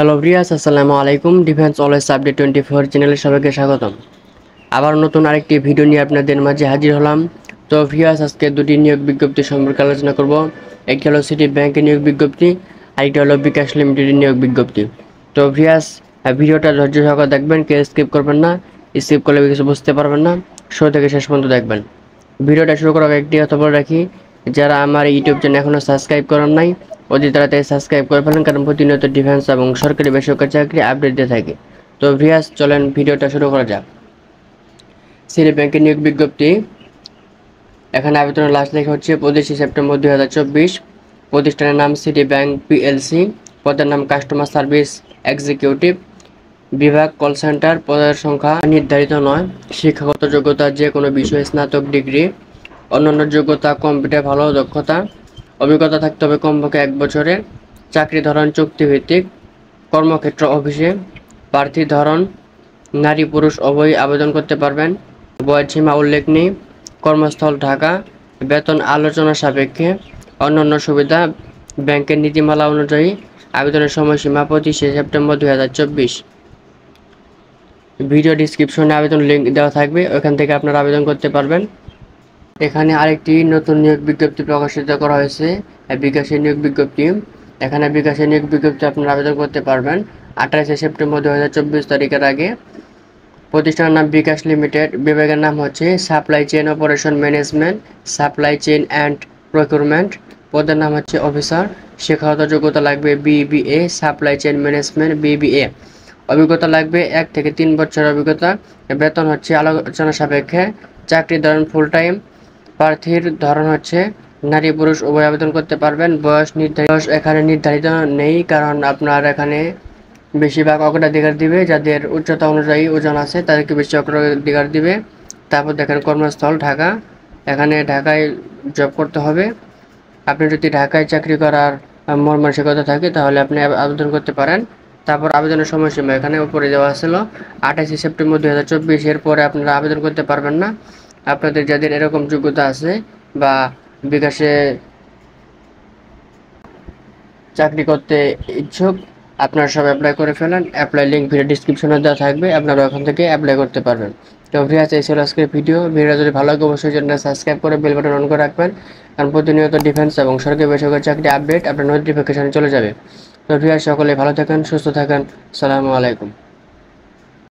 Hello viewers, আসসালামু আলাইকুম। Defence always update 24 চ্যানেলে সবাইকে স্বাগতম। আবার নতুন আরেকটি ভিডিও নিয়ে আপনাদের মাঝে হাজির হলাম। তো ভিউয়ার্স, আজকে দুটি নিয়োগ বিজ্ঞপ্তি সম্পর্কে আলোচনা করব। একটি হলো সিটি ব্যাংকের নিয়োগ বিজ্ঞপ্তি, আরেকটি হলো বিকাশ লিমিটেডের নিয়োগ বিজ্ঞপ্তি। তো ভিউয়ার্স, ভিডিওটা ধৈর্য সহকারে দেখবেন, কেউ স্কিপ করবেন না। স্কিপ করলে কিছু বুঝতে পারবেন না, শুরু থেকে শেষ পর্যন্ত দেখবেন। ভিডিওটা শুরু করার আগে একটি কথা বলে রাখি, যারা আমার ইউটিউব চ্যানেল এখনও সাবস্ক্রাইব করেন নাই অতি তাড়াতাড়ি সাবস্ক্রাইব করে ফেলেন, কারণ প্রতিনিয়ত ডিফেন্স এবং সরকারি বেসরকারি চাকরি আপডেট দিয়ে থাকে। তো ভিউয়ার্স, চলেন ভিডিওটা শুরু করা যাক। সিটি ব্যাংকের নিয়োগ বিজ্ঞপ্তি। এখানে আবেদনের লাস্ট লেখা হচ্ছে 25 সেপ্টেম্বর 2024। প্রতিষ্ঠানের নাম সিটি ব্যাংক পিএলসি। পদের নাম কাস্টমার সার্ভিস এক্সিকিউটিভ। বিভাগ কল সেন্টার। পদের সংখ্যা নির্ধারিত নয়। শিক্ষাগত যোগ্যতা যে কোনো বিষয়ে স্নাতক ডিগ্রি। অন্যান্য যোগ্যতা কম্পিউটার ভালো দক্ষতা, অভিজ্ঞতা থাকতে হবে কমপক্ষে 1 বছরের। চাকরি ধরন চুক্তিভিত্তিক। কর্মক্ষেত্র অফিসে। প্রার্থী ধরন নারী পুরুষ উভয়ই আবেদন করতে পারবেন। বয়সসীমা উল্লেখ নেই। কর্মস্থল ঢাকা। বেতন আলোচনা সাপেক্ষে। অন্যান্য সুবিধা ব্যাংকের নীতিমালা অনুযায়ী। আবেদনের সময়সীমা 25 সেপ্টেম্বর 2024। ভিডিও ডিসক্রিপশনে আবেদন লিঙ্ক দেওয়া থাকবে, ওখান থেকে আপনারা আবেদন করতে পারবেন। এখানে আরেকটি নতুন নিয়োগ বিজ্ঞপ্তি প্রকাশিত করা হয়েছে, বিকাশের নিয়োগ বিজ্ঞপ্তি। এখানে বিকাশের নিয়োগ বিজ্ঞপ্তি আপনারা আবেদন করতে পারবেন 28 সেপ্টেম্বর 2024 তারিখের আগে। প্রতিষ্ঠানের নাম বিকাশ লিমিটেড। বিভাগের নাম হচ্ছে supply chain operation management, supply chain and procurement. পদের নাম হচ্ছে অফিসার। শিক্ষাগত যোগ্যতা লাগবে BBA supply chain management BBA. অভিজ্ঞতা লাগবে 1 থেকে 3 বছর অভিজ্ঞতা। বেতন হচ্ছে আলোচনা সাপেক্ষে। চাকরির ধরন ফুল টাইম। প্রার্থীর ধরন হচ্ছে নারী পুরুষ উভয় আবেদন করতে পারবেন। বয়স এখানে নির্ধারিত নেই, কারণ আপনার এখানে বেশিরভাগ অগ্রাধিকার দিবে যাদের উচ্চতা অনুযায়ী ওজন আছে, তাদেরকে বেশি অগ্রাধিকার দিবে। তারপর দেখেন কর্মস্থল ঢাকা। এখানে ঢাকায় জব করতে হবে। আপনি যদি ঢাকায় চাকরি করার মন মানসিকতা থাকে তাহলে আপনি আবেদন করতে পারেন। তারপর আবেদনের সময়সীমা এখানে উপরে দেওয়া ছিল 28 সেপ্টেম্বর 2024। এর পরে আপনারা আবেদন করতে পারবেন না। আপনাদের যাদের এরকম যোগ্যতা আছে বা বিকাশে চাকরি করতে ইচ্ছুক, আপনারা সব অ্যাপ্লাই করে ফেলেন। অ্যাপ্লাই লিঙ্ক ভিডিও ডিসক্রিপশনে দেওয়া থাকবে, আপনারা ওখান থেকে অ্যাপ্লাই করতে পারবেন। তো ভিউয়ার্স, এই ছিল আজকের ভিডিওটা যদি ভালো লাগে অবশ্যই চ্যানেলটা সাবস্ক্রাইব করে বেল বাটন অন করে রাখবেন, কারণ প্রতিনিয়ত ডিফেন্স এবং সরকারি বেসরকারি চাকরি আপডেট আপনার নোটিফিকেশনে চলে যাবে। তো ভিউয়ার্স, সকলে ভালো থাকেন, সুস্থ থাকেন। আসসালামু আলাইকুম।